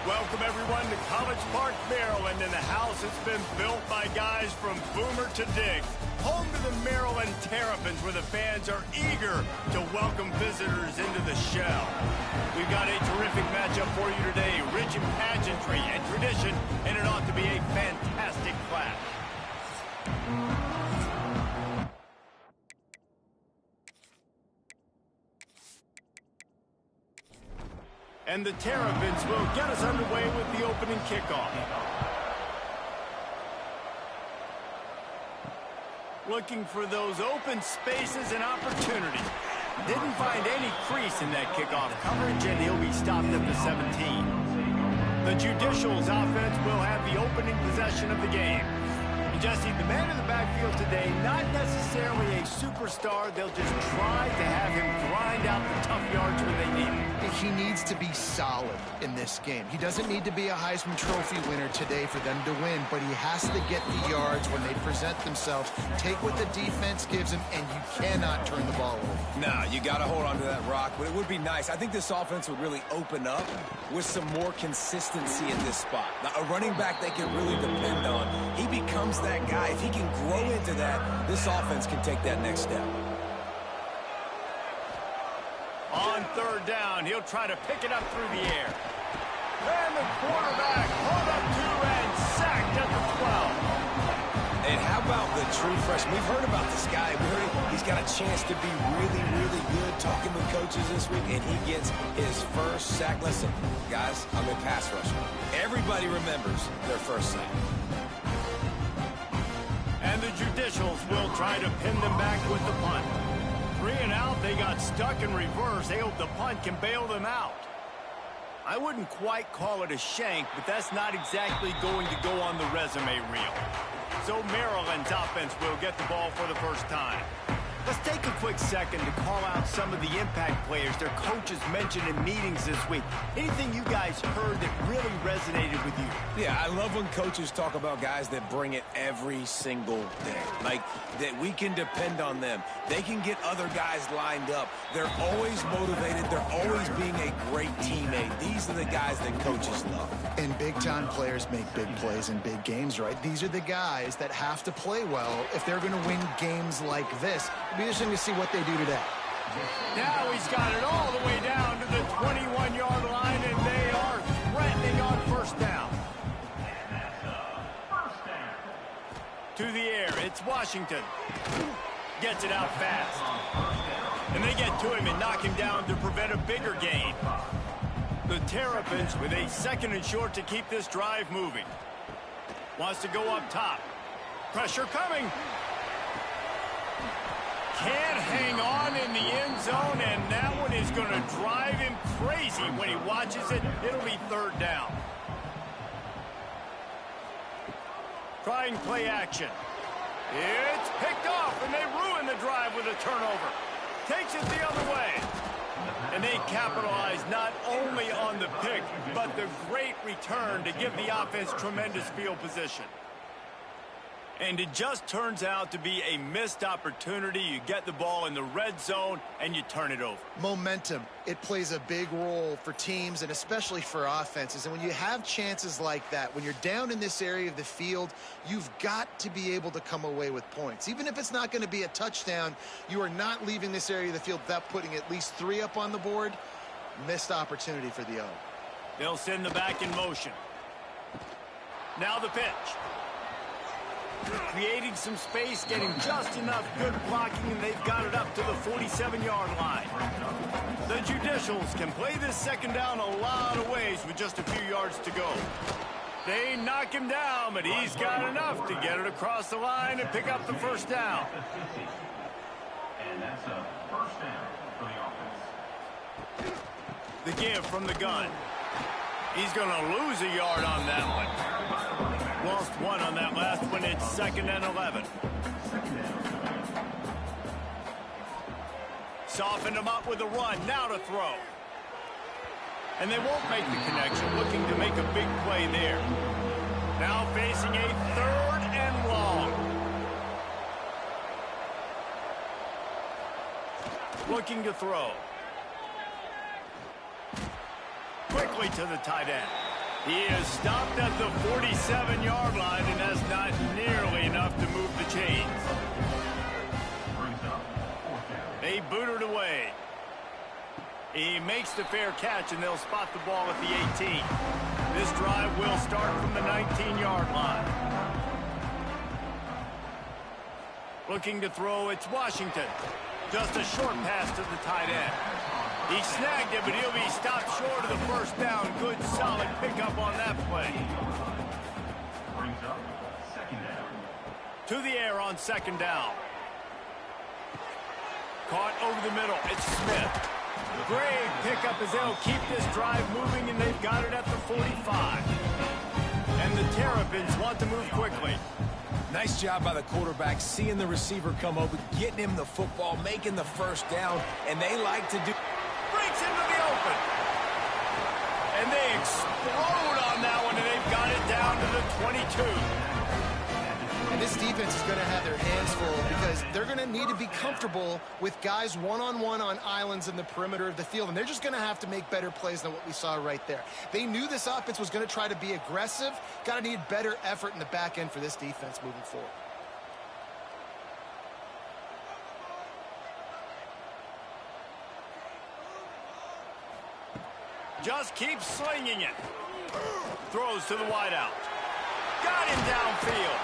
Welcome, everyone, to College Park, Maryland, and the house has been built by guys from Boomer to Diggs. Home to the Maryland Terrapins, where the fans are eager to welcome visitors into the shell. We've got a terrific matchup for you today, rich in pageantry and tradition, and it ought to be a fantastic clash. And the Terrapins will get us underway with the opening kickoff. Looking for those open spaces and opportunities. Didn't find any crease in that kickoff coverage, and he'll be stopped at the 17. The Judicials offense will have the opening possession of the game. And Jesse, the man in the backfield today, not necessarily a superstar. They'll just try to have him grind out the tough yards when they need him. He needs to be solid in this game. He doesn't need to be a Heisman Trophy winner today for them to win, but he has to get the yards when they present themselves. Take what the defense gives him, and you cannot turn the ball over. Nah, you got to hold on to that rock, but it would be nice. I think this offense would really open up with some more consistency in this spot. Now, a running back they can really depend on. He becomes that guy. If he can grow into that, this offense can take that next step. On third down, he'll try to pick it up through the air. And the quarterback pulled up two and sacked at the 12. And how about the true freshman? We've heard about this guy. We heard he's got a chance to be really, really good. Talking with coaches this week, and he gets his first sack. Listen, guys, I'm a pass rusher. Everybody remembers their first sack. And the Judicials will try to pin them back with the punt. 3 and out, they got stuck in reverse. They hope the punt can bail them out. I wouldn't quite call it a shank, but that's not exactly going to go on the resume reel. So Maryland's offense will get the ball for the first time. Let's take a quick second to call out some of the impact players their coaches mentioned in meetings this week. Anything you guys heard that really resonated with you? Yeah, I love when coaches talk about guys that bring it every single day. Like, that we can depend on them. They can get other guys lined up. They're always motivated. They're always being a great teammate. These are the guys that coaches love. And big-time players make big plays in big games, right? These are the guys that have to play well if they're going to win games like this. It'll be interesting to see what they do today. Now he's got it all the way down to the 21-yard line, and they are threatening on first down. To the air, it's Washington. Gets it out fast. And they get to him and knock him down to prevent a bigger gain. The Terrapins with a 2nd and short to keep this drive moving. Wants to go up top. Pressure coming. Can't hang on in the end zone, and that one is going to drive him crazy when he watches it. It'll be 3rd down. Trying play action. It's picked off, and they ruin the drive with a turnover. Takes it the other way. And they capitalize not only on the pick, but the great return to give the offense tremendous field position. And it just turns out to be a missed opportunity. You get the ball in the red zone, and you turn it over. Momentum. It plays a big role for teams and especially for offenses. And when you have chances like that, when you're down in this area of the field, you've got to be able to come away with points. Even if it's not going to be a touchdown, you are not leaving this area of the field without putting at least 3 up on the board. Missed opportunity for the O. They'll send the back in motion. Now the pitch. Creating some space, getting just enough good blocking, and they've got it up to the 47-yard line. The Judicials can play this 2nd down a lot of ways with just a few yards to go. They knock him down, but he's got enough to get it across the line and pick up the 1st down. And that's a 1st down for the offense. The give from the gun. He's going to lose a yard on that one. Lost 1 on that last one. It's 2nd and 11. Softened him up with a run. Now to throw. And they won't make the connection. Looking to make a big play there. Now facing a 3rd and long. Looking to throw. Quickly to the tight end. He is stopped at the 47-yard line, and that's not nearly enough to move the chains. They boot it away. He makes the fair catch, and they'll spot the ball at the 18. This drive will start from the 19-yard line. Looking to throw, it's Washington. Just a short pass to the tight end. He snagged it, but he'll be stopped short of the first down. Good, solid pickup on that play. Brings up second down. To the air on second down. Caught over the middle. It's Smith. Great pickup as they'll keep this drive moving, and they've got it at the 45. And the Terrapins want to move quickly. Nice job by the quarterback, seeing the receiver come open, getting him the football, making the first down, and they like to do... Breaks into the open. And they explode on that one, and they've got it down to the 22. And this defense is going to have their hands full because they're going to need to be comfortable with guys one-on-one on islands in the perimeter of the field. And they're just going to have to make better plays than what we saw right there. They knew this offense was going to try to be aggressive. Got to need better effort in the back end for this defense moving forward. Just keeps slinging it. Throws to the wideout. Got him downfield.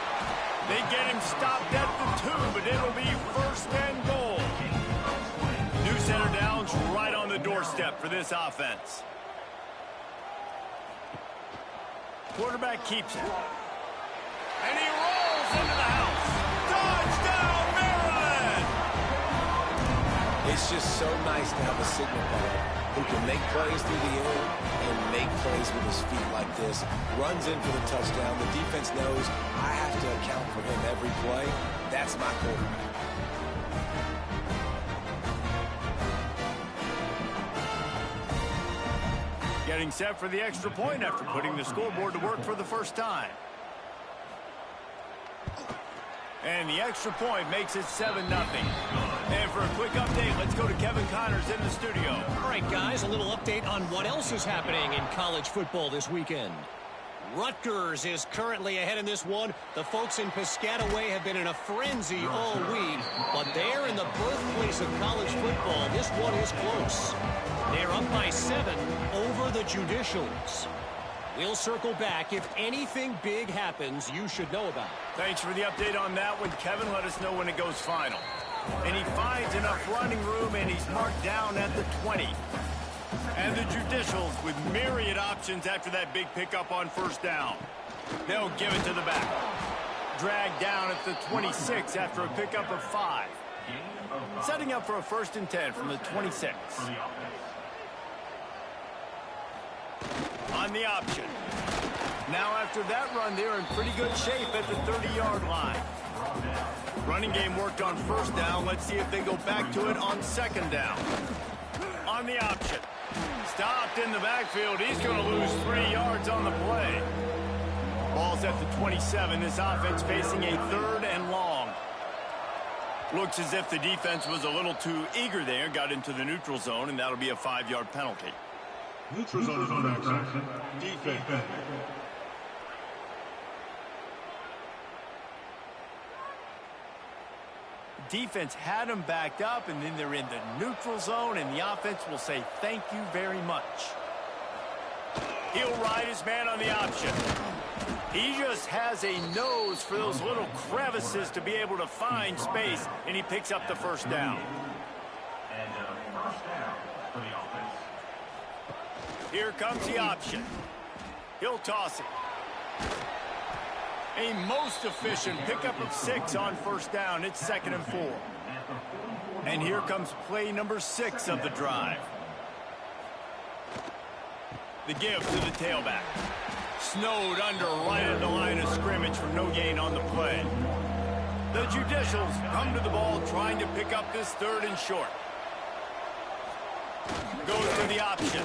They get him stopped at the 2, but it'll be first and goal. New center downs right on the doorstep for this offense. Quarterback keeps it. And he rolls into the house. Touchdown, Maryland! It's just so nice to have a signal back who can make plays through the air and make plays with his feet like this. Runs in for the touchdown. The defense knows I have to account for him every play. That's my quarterback. Getting set for the extra point after putting the scoreboard to work for the first time. And the extra point makes it 7-0. And for a quick update, let's go to Kevin Connors in the studio. All right, guys, a little update on what else is happening in college football this weekend. Rutgers is currently ahead in this one. The folks in Piscataway have been in a frenzy all week, but they're in the birthplace of college football. This one is close. They're up by 7 over the Judicials. We'll circle back. If anything big happens, you should know about it. Thanks for the update on that one, Kevin. Let us know when it goes final. And he finds enough running room, and he's marked down at the 20. And the Judicials with myriad options after that big pickup on first down. They'll give it to the back. Dragged down at the 26 after a pickup of 5. Setting up for a 1st and 10 from the 26. On the option. Now after that run, they're in pretty good shape at the 30-yard line. Running game worked on first down. Let's see if they go back to it on second down. On the option. Stopped in the backfield. He's going to lose 3 yards on the play. Ball's at the 27. This offense facing a 3rd and long. Looks as if the defense was a little too eager there. Got into the neutral zone, and that'll be a 5-yard penalty. Neutral zone action. Defense. Defense had them backed up, and then they're in the neutral zone, and the offense will say thank you very much. He'll ride his man on the option. He just has a nose for those little crevices to be able to find space, and he picks up the first down. And first down for the offense. Here comes the option. He'll toss it. A most efficient pickup of 6 on first down. It's 2nd and 4. And here comes play number 6 of the drive. The give to the tailback. Snowed under right at the line of scrimmage for no gain on the play. The Judicials come to the ball trying to pick up this 3rd and short. Goes to the option.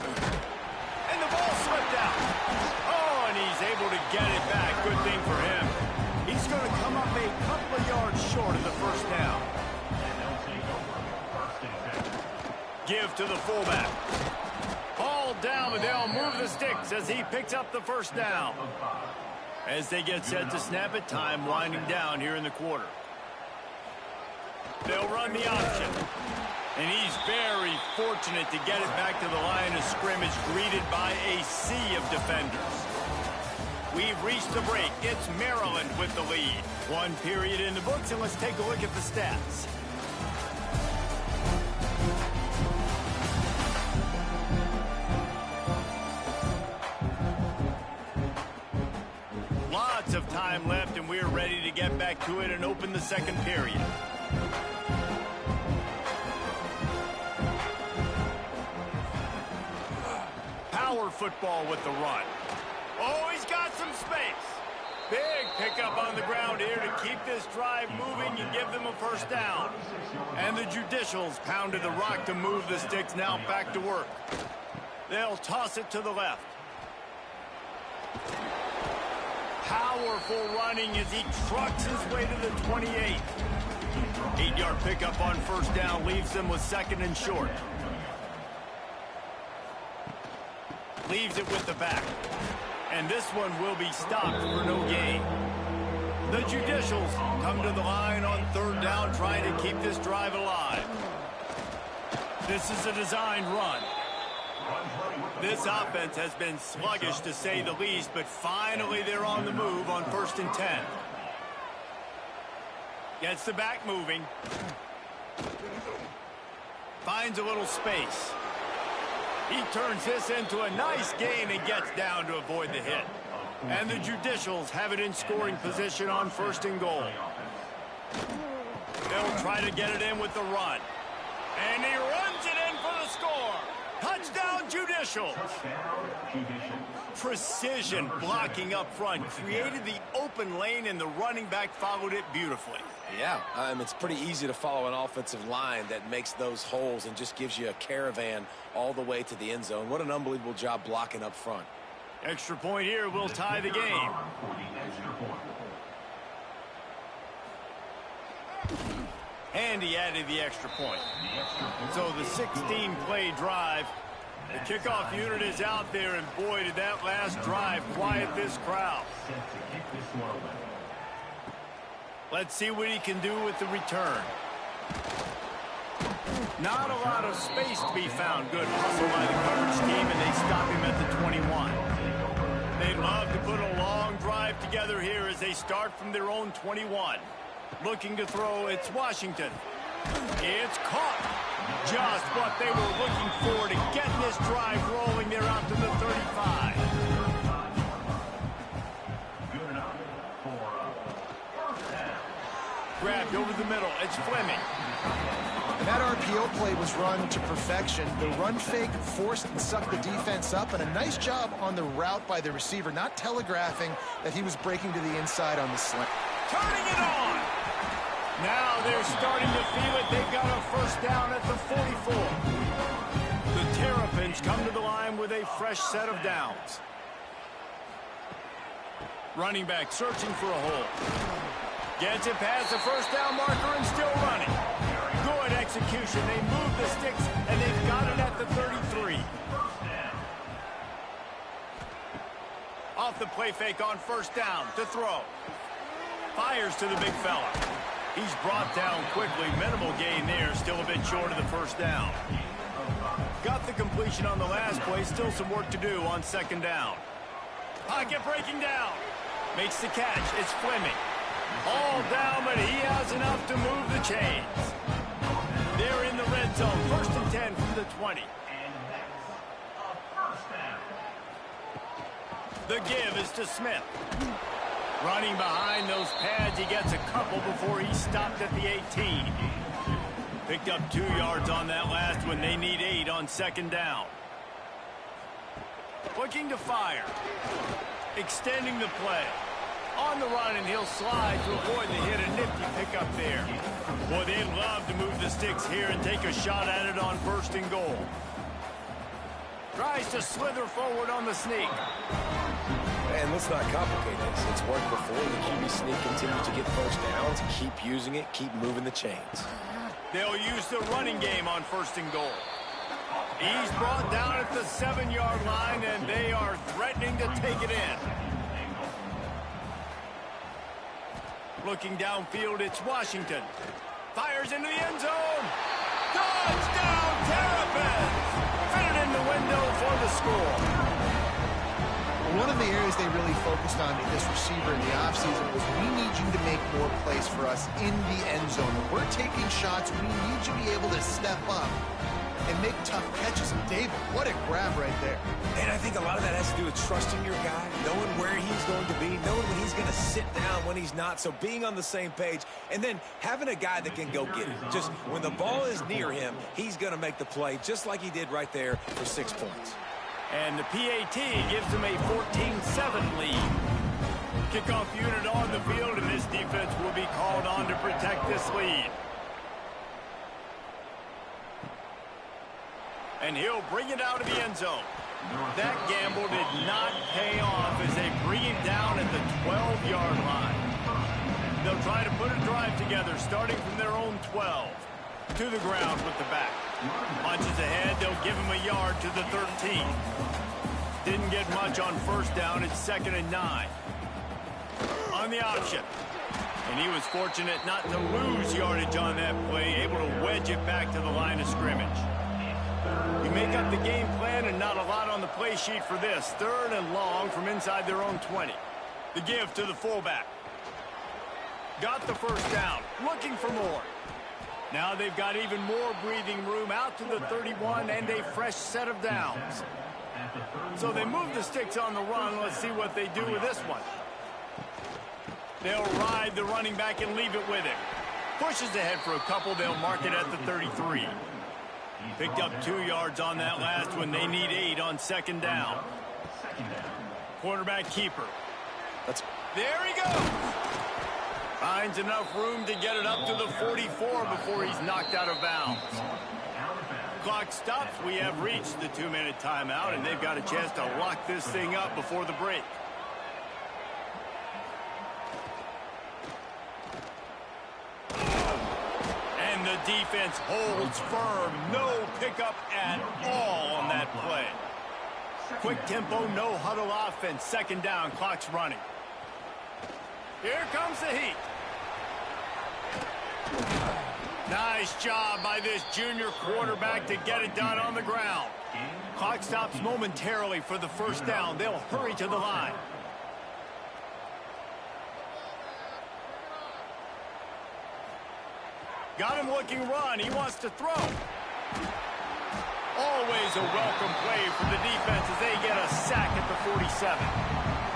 And the ball slipped out. Oh, and he's able to get it back. Good thing for him. He's going to come up a couple of yards short of the first down. And they'll take over 1st and 10. Give to the fullback. Hauled held down, but they'll move the sticks as he picks up the first down. As they get set to snap it, time winding down here in the quarter. They'll run the option. And he's very fortunate to get it back to the line of scrimmage, greeted by a sea of defenders. We've reached the break. It's Maryland with the lead. One period in the books, and let's take a look at the stats. Lots of time left, and we're ready to get back to it and open the second period. Power football with the run. Oh, he's got some space. Big pickup on the ground here to keep this drive moving and give them a first down. And the Judicials pounded the rock to move the sticks, now back to work. They'll toss it to the left. Powerful running as he trucks his way to the 28. 8-yard pickup on first down leaves them with second and short. Leaves it with the back. And this one will be stopped for no gain. The Judicials come to the line on third down, trying to keep this drive alive. This is a designed run. This offense has been sluggish to say the least, but finally they're on the move on 1st and 10. Gets the back moving. Finds a little space. He turns this into a nice gain and gets down to avoid the hit. And the Judicials have it in scoring position on 1st and goal. They'll try to get it in with the run. And he runs it in for the score. Touchdown, Judicials. Precision blocking up front created the open lane, and the running back followed it beautifully. Yeah, it's pretty easy to follow an offensive line that makes those holes and just gives you a caravan all the way to the end zone. What an unbelievable job blocking up front. Extra point here will tie the game. And he added the extra point. So the 16-play drive. The kickoff unit is out there, and boy, did that last drive quiet this crowd. Let's see what he can do with the return. Not a lot of space to be found. Good hustle by the coverage team, and they stop him at the 21. They'd love to put a long drive together here as they start from their own 21. Looking to throw, it's Washington. It's caught. Just what they were looking for to get this drive rolling. They're out to the 35. Grabbed over the middle. It's Fleming. And that RPO play was run to perfection. The run fake forced and sucked the defense up, and a nice job on the route by the receiver, not telegraphing that he was breaking to the inside on the slant. Turning it on. Now they're starting to feel it. They've got a first down at the 44. The Terrapins come to the line with a fresh set of downs. Running back searching for a hole. Gets it past the first down marker and still running. Good execution. They move the sticks, and they've got it at the 33. Off the play fake on first down to throw. Fires to the big fella. He's brought down quickly. Minimal gain there. Still a bit short of the first down. Got the completion on the last play. Still some work to do on second down. Pocket breaking down. Makes the catch. It's Fleming. All down, but he has enough to move the chains. They're in the red zone. 1st and 10 from the 20. The give is to Smith. Running behind those pads, he gets a couple before he stopped at the 18. Picked up 2 yards on that last one. They need 8 on second down. Looking to fire. Extending the play. On the run, and he'll slide to avoid the hit. A nifty pickup there. Boy, they'd love to move the sticks here and take a shot at it on 1st and goal. Tries to slither forward on the sneak. And let's not complicate this. It's worked before. The QB sneak continues to get first downs. Keep using it. Keep moving the chains. They'll use the running game on 1st and goal. He's brought down at the 7-yard line, and they are threatening to take it in. Looking downfield, it's Washington. Fires into the end zone. Touchdown, Terrapins! Fitted in the window for the score. One of the areas they really focused on with this receiver in the offseason was we need you to make more plays for us in the end zone. When we're taking shots, we need you to be able to step up and make tough catches. And David, what a grab right there. And I think a lot of that has to do with trusting your guy, knowing where he's going to be, knowing when he's going to sit down, when he's not. So being on the same page, and then having a guy that can go get it. Just when the ball is near him, he's going to make the play, just like he did right there for 6 points. And the PAT gives them a 14-7 lead. Kickoff unit on the field, and this defense will be called on to protect this lead. And he'll bring it out of the end zone. That gamble did not pay off as they bring him down at the 12-yard line. They'll try to put a drive together, starting from their own 12. To the ground with the back. Punches ahead, they'll give him a yard to the 13. Didn't get much on first down, it's 2nd and 9. On the option. And he was fortunate not to lose yardage on that play, able to wedge it back to the line of scrimmage. You make up the game plan and not a lot on the play sheet for this. 3rd and long from inside their own 20. The give to the fullback. Got the first down, looking for more. Now they've got even more breathing room out to the 31 and a fresh set of downs. So they move the sticks on the run. Let's see what they do with this one. They'll ride the running back and leave it with him. Pushes ahead for a couple. They'll mark it at the 33. Picked up 2 yards on that last one. They need 8 on 2nd down. Quarterback keeper. There he goes. Finds enough room to get it up to the 44 before he's knocked out of bounds. Clock stops. We have reached the 2-minute timeout, and they've got a chance to lock this thing up before the break. And the defense holds firm. No pickup at all on that play. Quick tempo, no huddle offense. 2nd down, clock's running. Here comes the heat. Nice job by this junior quarterback to get it done on the ground. Clock stops momentarily for the first down. They'll hurry to the line. Got him looking run. He wants to throw. Always a welcome play for the defense as they get a sack at the 47.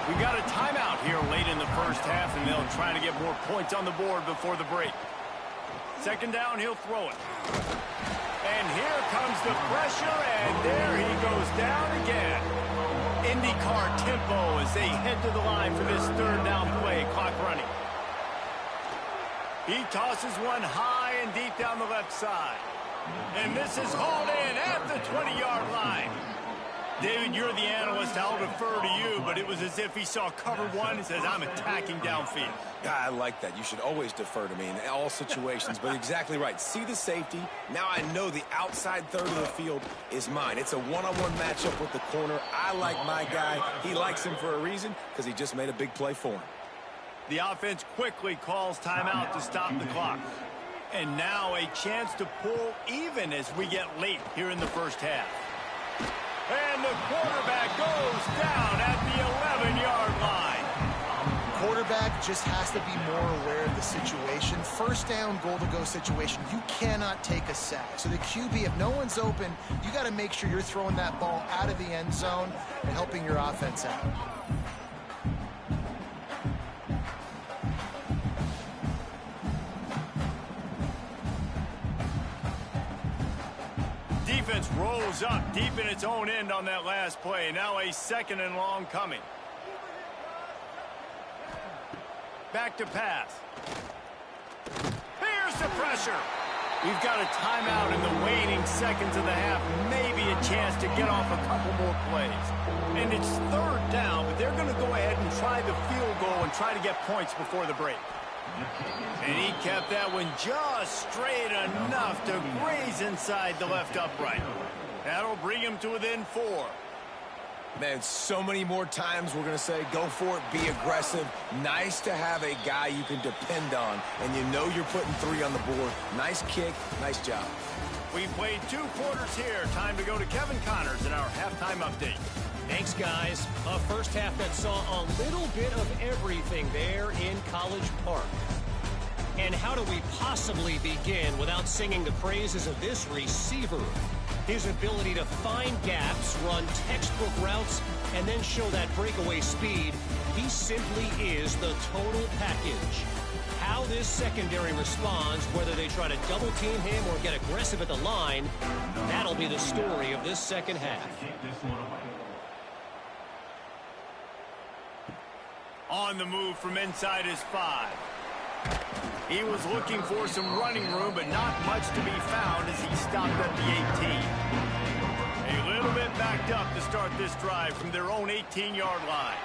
We got a timeout here late in the first half, and they'll try to get more points on the board before the break. 2nd down, he'll throw it. And here comes the pressure, and there he goes down again. IndyCar tempo as they head to the line for this 3rd down play. Clock running. He tosses one high and deep down the left side. And this is hauled in at the 20-yard line. David, you're the analyst. I'll defer to you, but it was as if he saw cover one and says, I'm attacking downfield. I like that. You should always defer to me in all situations, but exactly right. See the safety. Now I know the outside 3rd of the field is mine. It's a one-on-one matchup with the corner. I like my guy. He likes him for a reason because he just made a big play for him. The offense quickly calls timeout to stop the clock. And now a chance to pull even as we get late here in the first half. And the quarterback goes down at the 11-yard line. Quarterback just has to be more aware of the situation. 1st down, goal-to-go situation. You cannot take a sack. So the QB, if no one's open, you got to make sure you're throwing that ball out of the end zone and helping your offense out. Defense rolls up deep in its own end on that last play. Now a 2nd and long coming. Back to pass. Here's the pressure. We've got a timeout in the waning seconds of the half. Maybe a chance to get off a couple more plays. And it's 3rd down, but they're going to go ahead and try the field goal and try to get points before the break. And he kept that one just straight enough to graze inside the left upright. That'll bring him to within 4. Man, so many more times we're going to say, go for it, be aggressive. Nice to have a guy you can depend on, and you know you're putting 3 on the board. Nice kick, nice job. We played 2 quarters here. Time to go to Kevin Connors in our halftime update. Thanks, guys. A first half that saw a little bit of everything there in College Park. And how do we possibly begin without singing the praises of this receiver? His ability to find gaps, run textbook routes, and then show that breakaway speed. He simply is the total package. How this secondary responds, whether they try to double team him or get aggressive at the line, that'll be the story of this second half. On the move from inside his 5. He was looking for some running room, but not much to be found as he stopped at the 18. A little bit backed up to start this drive from their own 18-yard line.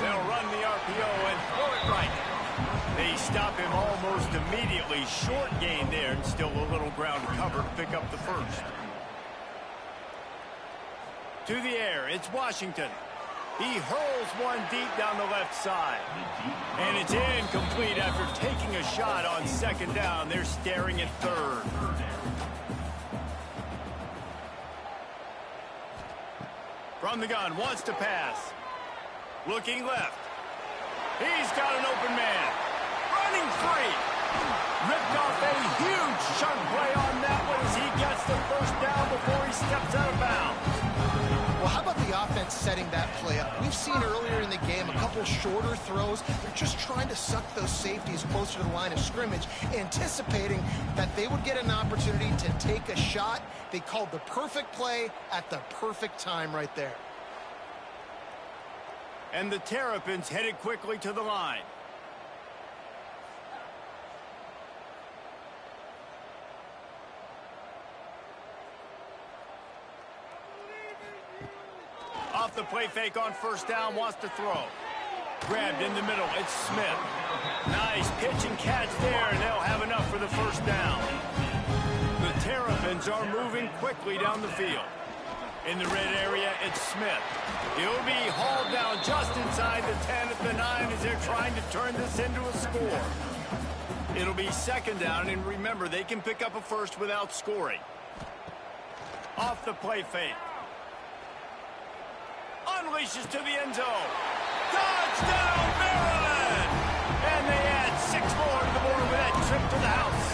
They'll run the RPO and throw it right. They stop him almost immediately. Short gain there and still a little ground cover to pick up the first. To the air, it's Washington. He hurls one deep down the left side. And it's incomplete after taking a shot on second down. They're staring at third. From the gun, wants to pass. Looking left. He's got an open man. Running free. Ripped off a huge chunk play on that one as he gets the first down before he steps out of bounds. Well, how about the offense setting that play up? We've seen earlier in the game a couple shorter throws. They're just trying to suck those safeties closer to the line of scrimmage, anticipating that they would get an opportunity to take a shot. They called the perfect play at the perfect time right there. And the Terrapins headed quickly to the line. Off the play fake on first down, wants to throw. Grabbed in the middle, it's Smith. Nice pitch and catch there, and they'll have enough for the first down. The Terrapins are moving quickly down the field. In the red area, it's Smith. He'll be hauled down just inside the 10 at the 9 as they're trying to turn this into a score. It'll be second down, and remember, they can pick up a first without scoring. Off the play fake. Unleashes to the end zone. Touchdown, Maryland! And they add 6 more to the board with that trip to the house.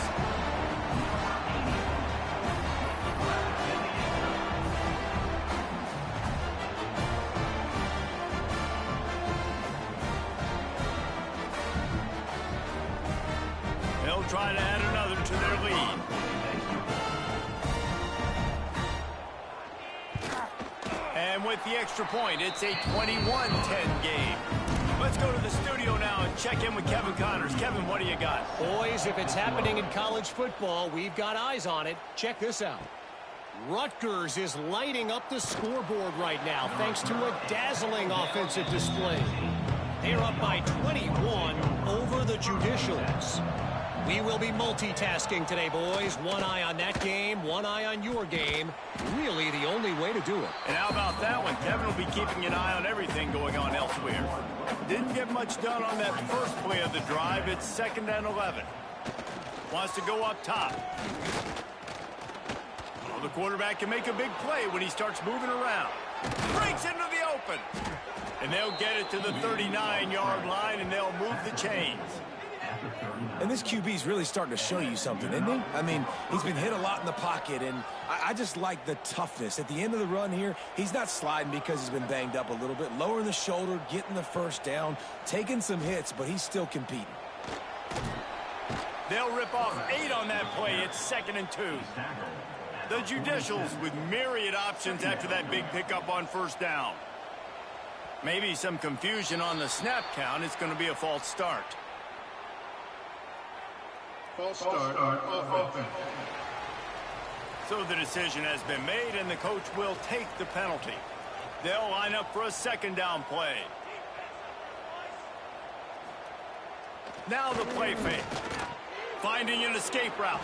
They'll try to add another to their lead. And with the extra point, it's a 21-10 game. Let's go to the studio now and check in with Kevin Connors. Kevin, what do you got? Boys, if it's happening in college football, we've got eyes on it. Check this out. Rutgers is lighting up the scoreboard right now thanks to a dazzling offensive display. They're up by 21 over the Judicials. We will be multitasking today, boys. One eye on that game, one eye on your game. Really the only way to do it. And how about that one? Kevin will be keeping an eye on everything going on elsewhere. Didn't get much done on that first play of the drive. It's 2nd and 11. Wants to go up top. Well, the quarterback can make a big play when he starts moving around. Breaks into the open. And they'll get it to the 39-yard line, and they'll move the chains. And this QB's really starting to show you something, isn't he? I mean, he's been hit a lot in the pocket, and I just like the toughness. At the end of the run here, he's not sliding because he's been banged up a little bit. Lowering the shoulder, getting the first down, taking some hits, but he's still competing. They'll rip off 8 on that play. It's 2nd and 2. The Judicials with myriad options after that big pickup on first down. Maybe some confusion on the snap count. It's going to be a false start. False start offense. So the decision has been made, and the coach will take the penalty. They'll line up for a 2nd down play. Now the play fake. Finding an escape route.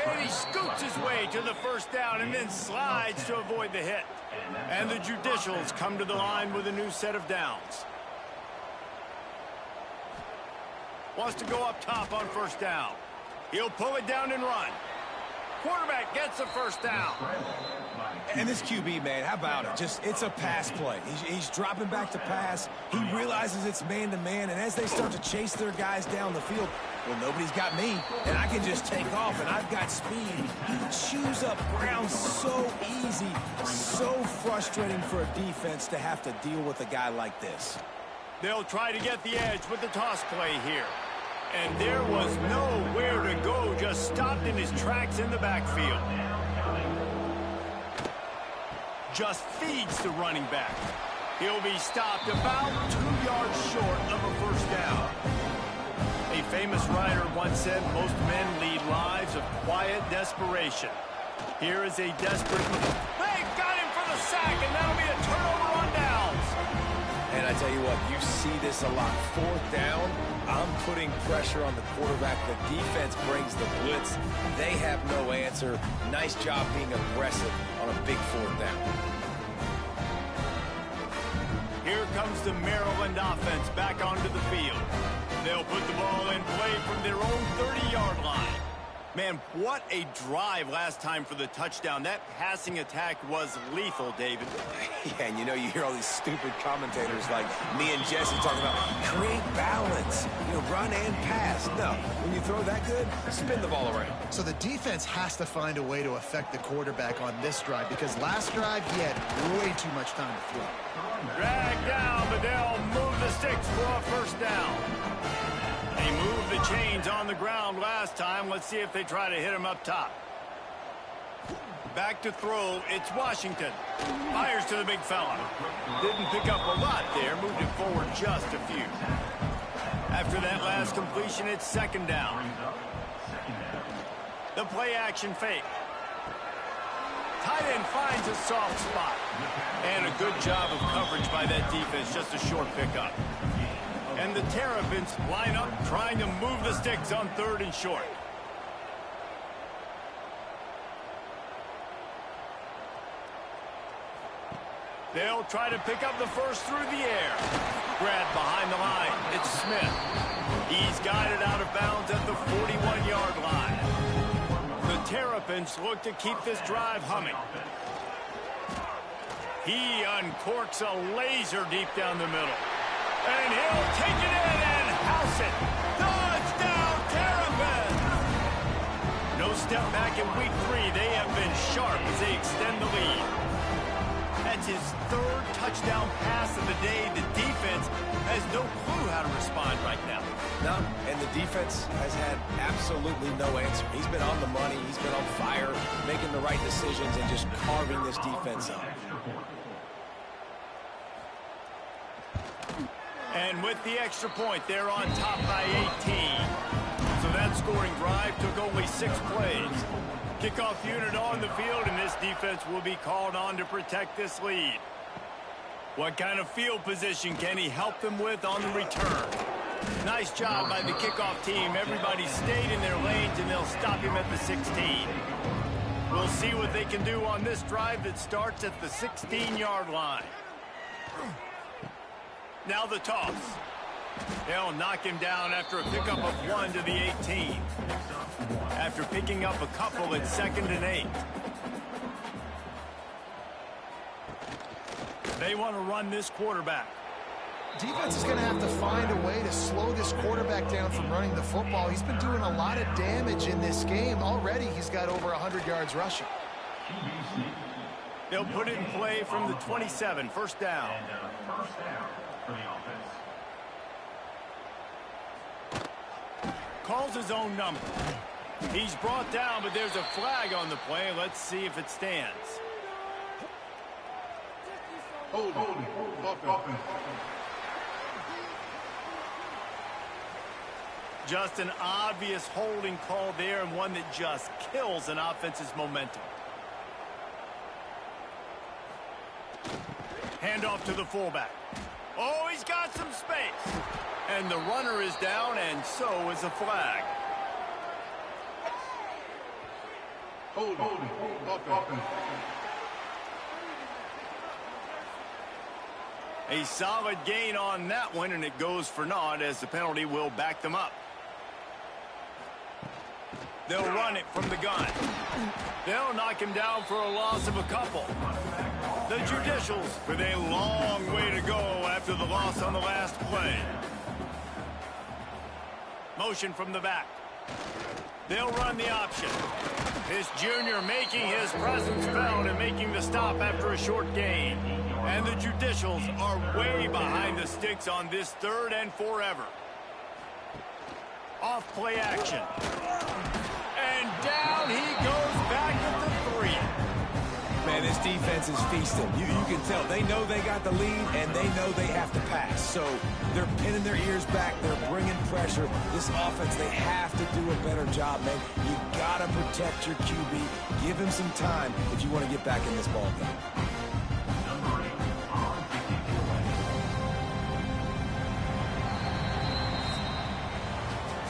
And he scoots his way to the first down and then slides to avoid the hit. And the Judicials come to the line with a new set of downs. Wants to go up top on first down. He'll pull it down and run. Quarterback gets the first down. And this QB, man, how about it? It's a pass play. He's dropping back to pass. He realizes it's man-to-man, and as they start to chase their guys down the field, well, nobody's got me, and I can just take off, and I've got speed. He chews up ground so easy, so frustrating for a defense to have to deal with a guy like this. They'll try to get the edge with the toss play here. And there was nowhere to go, just stopped in his tracks in the backfield. Just feeds the running back. He'll be stopped about 2 yards short of a first down. A famous writer once said most men lead lives of quiet desperation. Here is a desperate... They got him for the sack, and that'll be a turnover on downs. And I tell you what, you see this a lot. Fourth down, I'm putting pressure on the quarterback. The defense brings the blitz. They have no answer. Nice job being aggressive on a big fourth down. Here comes the Maryland offense back onto the field. They'll put the ball in play from their own 30-yard line. Man, what a drive last time for the touchdown. That passing attack was lethal, David. Yeah, and you know, you hear all these stupid commentators like me and Jesse talking about create balance, run and pass. No, when you throw that good, spin the ball around. So the defense has to find a way to affect the quarterback on this drive, because last drive he had way too much time to throw. Drag down, but they'll move the sticks for a first down. They moved the chains on the ground last time. Let's see if they try to hit him up top. Back to throw. It's Washington. Fires to the big fella. Didn't pick up a lot there. Moved it forward just a few. After that last completion, it's second down. The play action fake. Tight end finds a soft spot. And a good job of coverage by that defense. Just a short pickup. And the Terrapins line up trying to move the sticks on third and short. They'll try to pick up the first through the air. Grabbed behind the line. It's Smith. He's guided out of bounds at the 41-yard line. The Terrapins look to keep this drive humming. He uncorks a laser deep down the middle. And he'll take it in and house it. Touchdown, Terrapins! No step back in week 3. They have been sharp as they extend the lead. That's his third touchdown pass of the day. The defense has no clue how to respond right now. No, and the defense has had absolutely no answer. He's been on the money. He's been on fire, making the right decisions and just carving this defense up. And with the extra point, they're on top by 18. So that scoring drive took only 6 plays. Kickoff unit on the field, and this defense will be called on to protect this lead. What kind of field position can he help them with on the return? Nice job by the kickoff team. Everybody stayed in their lanes, and they'll stop him at the 16. We'll see what they can do on this drive that starts at the 16-yard line. Now the toss. They'll knock him down after a pickup of 1 to the 18. After picking up a couple, it's 2nd and 8. They want to run this quarterback. Defense is going to have to find a way to slow this quarterback down from running the football. He's been doing a lot of damage in this game. Already he's got over 100 yards rushing. They'll put it in play from the 27, first down. First down for the offense. Calls his own number. He's brought down, but there's a flag on the play. Let's see if it stands. Holding. Offense. Just an obvious holding call there, and one that just kills an offense's momentum. Handoff to the fullback. Oh, he's got some space. And the runner is down, and so is the flag. Holding. Offense. A solid gain on that one, and it goes for naught as the penalty will back them up. They'll run it from the gun. They'll knock him down for a loss of a couple. The Judicials with a long way to go after the loss on the last play. Motion from the back. They'll run the option. This junior making his presence felt and making the stop after a short gain. And the Judicials are way behind the sticks on this 3rd and forever. Off play action. And down he goes back at the 3. Man, this defense is feasting. You can tell. They know they got the lead, and they know they have to pass. So they're pinning their ears back. They're bringing pressure. This offense, they have to do a better job, man. You got to protect your QB. Give him some time if you want to get back in this ball game.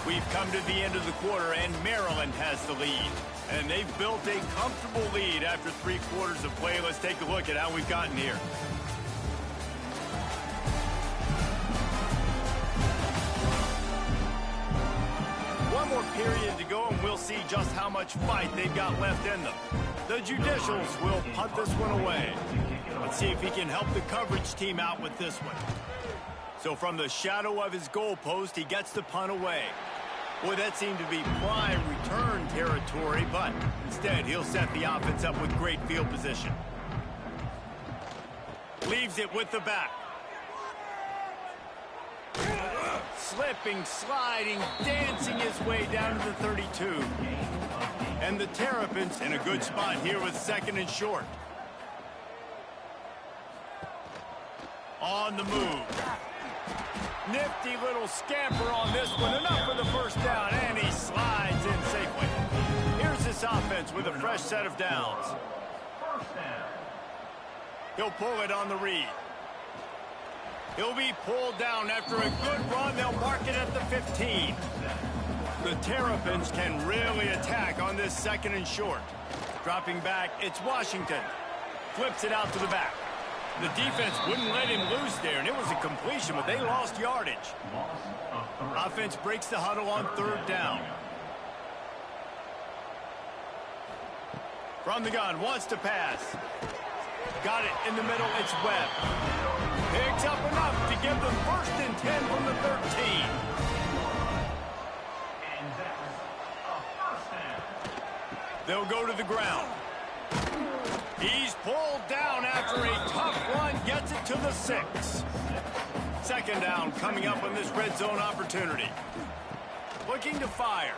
We've come to the end of the quarter, and Maryland has the lead. And they've built a comfortable lead after 3 quarters of play. Let's take a look at how we've gotten here. One more period to go, and we'll see just how much fight they've got left in them. The Judicials will punt this one away. Let's see if he can help the coverage team out with this one. So from the shadow of his goalpost, he gets the punt away. Boy, that seemed to be prime return territory, but instead he'll set the offense up with great field position. Leaves it with the back. Slipping, sliding, dancing his way down to the 32. And the Terrapins in a good spot here with 2nd and short. On the move. Nifty little scamper on this one. Enough for the first down, and he slides in safely. Here's this offense with a fresh set of downs. He'll pull it on the read. He'll be pulled down after a good run. They'll mark it at the 15. The Terrapins can really attack on this 2nd and short. Dropping back, it's Washington. Flips it out to the back. The defense wouldn't let him loose there, and it was a completion, but they lost yardage. Offense breaks the huddle on 3rd down. From the gun, wants to pass. Got it in the middle, it's Webb. Picks up enough to give them 1st and 10 from the 13. They'll go to the ground. He's pulled down after a tough run, gets it to the 6. 2nd down coming up on this red zone opportunity. Looking to fire.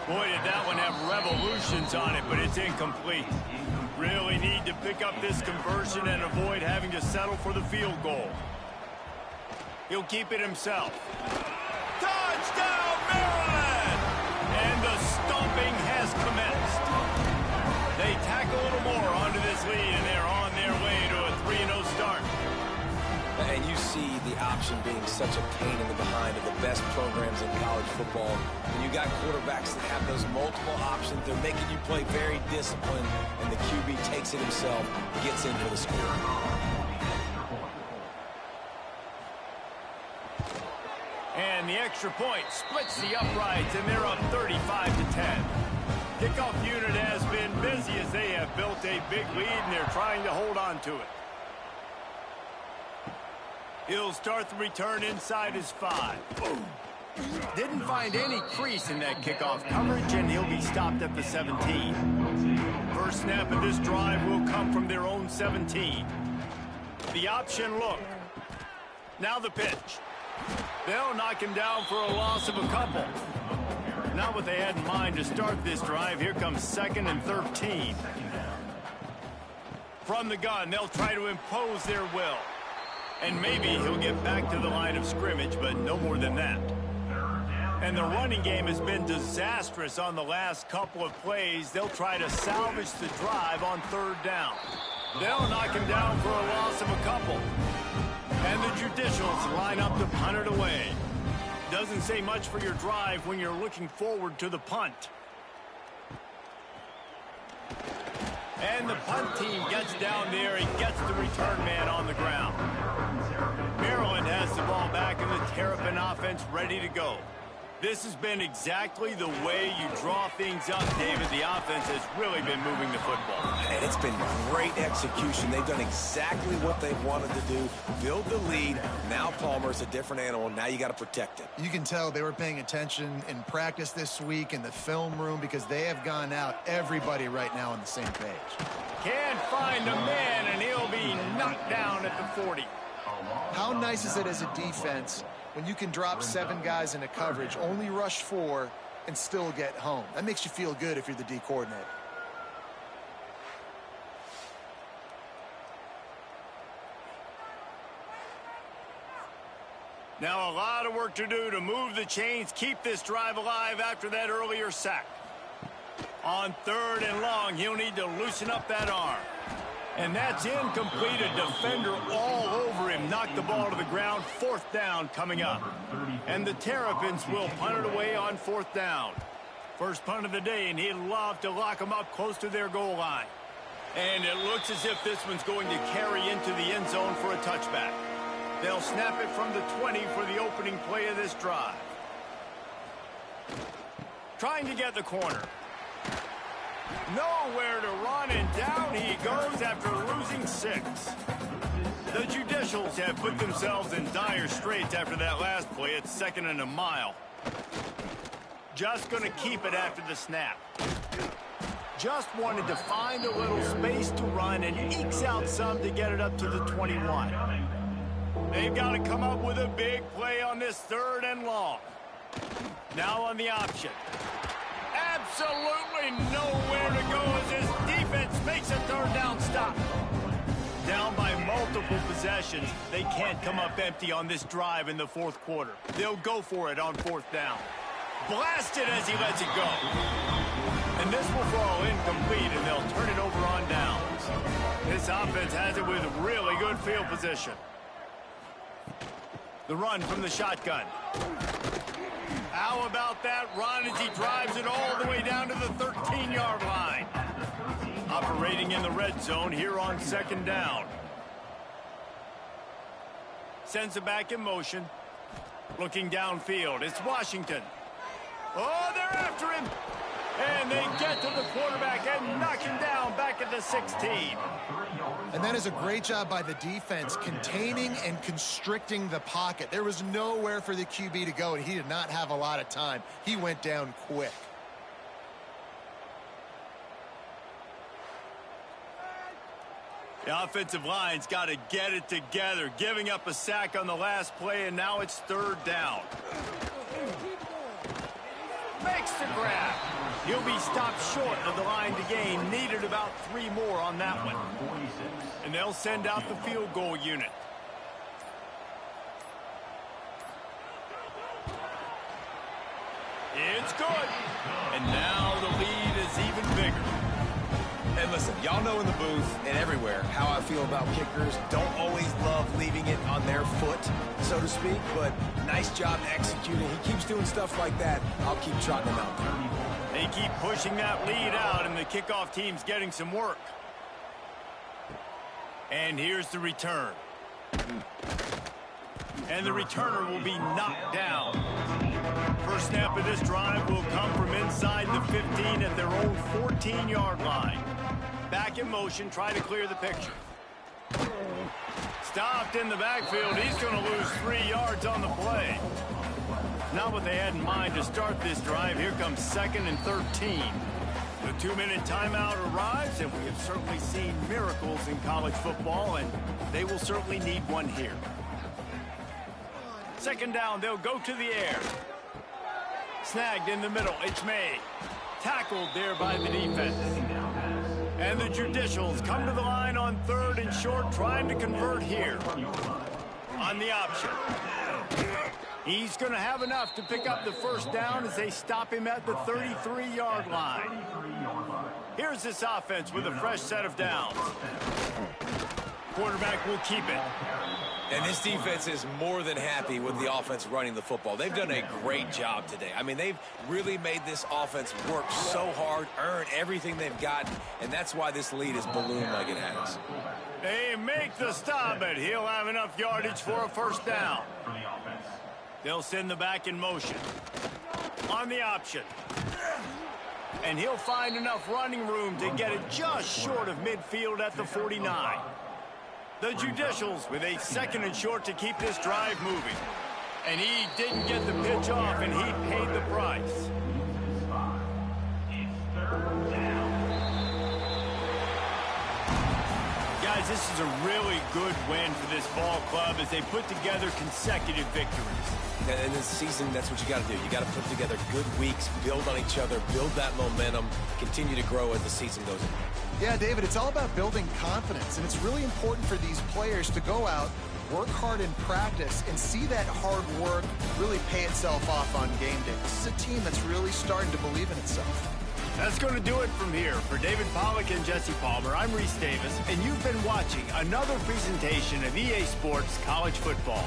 Boy, did that one have revolutions on it, but it's incomplete. Really need to pick up this conversion and avoid having to settle for the field goal. He'll keep it himself. Touchdown, Maryland! And the stomping has commenced. They tack a little more onto this lead, and they're on their way to a 3-0 start. And you see the option being such a pain in the behind of the best programs in college football. When you got quarterbacks that have those multiple options, they're making you play very disciplined, and the QB takes it himself, gets in for the score. And the extra point splits the uprights, and they're up 35-10. Kickoff unit has been busy as they have built a big lead, and they're trying to hold on to it. He'll start the return inside his 5. Didn't find any crease in that kickoff coverage, and he'll be stopped at the 17. First snap of this drive will come from their own 17. The option look. Now the pitch. They'll knock him down for a loss of a couple. Not what they had in mind to start this drive. Here comes 2nd and 13. From the gun, they'll try to impose their will. And maybe he'll get back to the line of scrimmage, but no more than that. And the running game has been disastrous on the last couple of plays. They'll try to salvage the drive on 3rd down. They'll knock him down for a loss of a couple. And the Judicials line up to punt it away. Doesn't say much for your drive when you're looking forward to the punt. And the punt team gets down there and gets the return man on the ground. Maryland has the ball back and the Terrapin offense ready to go. This has been exactly the way you draw things up, David. The offense has really been moving the football. And it's been great execution. They've done exactly what they wanted to do, build the lead. Now Palmer's a different animal. Now you got to protect it. You can tell they were paying attention in practice this week in the film room because they have gone out, everybody right now on the same page. Can't find a man, and he'll be knocked down at the 40. How nice is it as a defense when you can drop 7 guys into coverage, only rush 4, and still get home? That makes you feel good if you're the D coordinator. Now a lot of work to do to move the chains, keep this drive alive after that earlier sack. On 3rd and long, he'll need to loosen up that arm. And that's incomplete. A defender all over him. Knocked the ball to the ground. 4th down coming up. And the Terrapins will punt it away on 4th down. First punt of the day, and he'd love to lock them up close to their goal line. And it looks as if this one's going to carry into the end zone for a touchback. They'll snap it from the 20 for the opening play of this drive. Trying to get the corner. Nowhere to run, and down he goes after losing 6. The Judicials have put themselves in dire straits after that last play. It's 2nd and a mile. Just going to keep it after the snap. Just wanted to find a little space to run and ekes out some to get it up to the 21. They've got to come up with a big play on this 3rd and long. Now on the option. Absolutely nowhere to go as his defense makes a 3rd down stop. Down by multiple possessions, they can't come up empty on this drive in the 4th quarter. They'll go for it on 4th down. Blasted as he lets it go. And this will fall incomplete, and they'll turn it over on downs. This offense has it with really good field position. The run from the shotgun. How about that run as he drives it all the way down to the 13-yard line? Operating in the red zone here on 2nd down. Sends it back in motion. Looking downfield. It's Washington. Oh, they're after him. And they get to the quarterback and knock him down back at the 16. And that is a great job by the defense, containing and constricting the pocket. There was nowhere for the QB to go, and he did not have a lot of time. He went down quick. The offensive line's got to get it together, giving up a sack on the last play, and now it's 3rd down. Makes the grab. He'll be stopped short of the line to gain. Needed about 3 more on that one. And they'll send out the field goal unit. It's good. And now the lead is even bigger. And listen, y'all know in the booth and everywhere how I feel about kickers. Don't always love leaving it on their foot, so to speak, but nice job executing. He keeps doing stuff like that. I'll keep trotting him out there. They keep pushing that lead out, and the kickoff team's getting some work. And here's the return. And the returner will be knocked down. First snap of this drive will come from inside the 15 at their own 14-yard line. Back in motion, try to clear the picture. Stopped in the backfield. He's going to lose 3 yards on the play. Not what they had in mind to start this drive. Here comes 2nd and 13. The 2-minute timeout arrives, and we have certainly seen miracles in college football, and they will certainly need one here. 2nd down, they'll go to the air. Snagged in the middle, it's May. Tackled there by the defense. And the Judicials come to the line on 3rd and short, trying to convert here. On the option. He's going to have enough to pick up the 1st down as they stop him at the 33-yard line. Here's this offense with a fresh set of downs. Quarterback will keep it. And this defense is more than happy with the offense running the football. They've done a great job today. I mean, they've really made this offense work so hard, earn everything they've gotten, and that's why this lead is ballooned like it has. They make the stop, but he'll have enough yardage for a first down. They'll send the back in motion. On the option. And he'll find enough running room to get it just short of midfield at the 49. The Judicials with a 2nd and short to keep this drive moving. And he didn't get the pitch off, and he paid the price. Guys, this is a really good win for this ball club as they put together consecutive victories. And in this season, that's what you got to do. You got to put together good weeks, build on each other, build that momentum, continue to grow as the season goes on. Yeah, David, it's all about building confidence, and it's really important for these players to go out, work hard in practice, and see that hard work really pay itself off on game day. This is a team that's really starting to believe in itself. That's going to do it from here. For David Pollack and Jesse Palmer, I'm Reese Davis, and you've been watching another presentation of EA Sports College Football.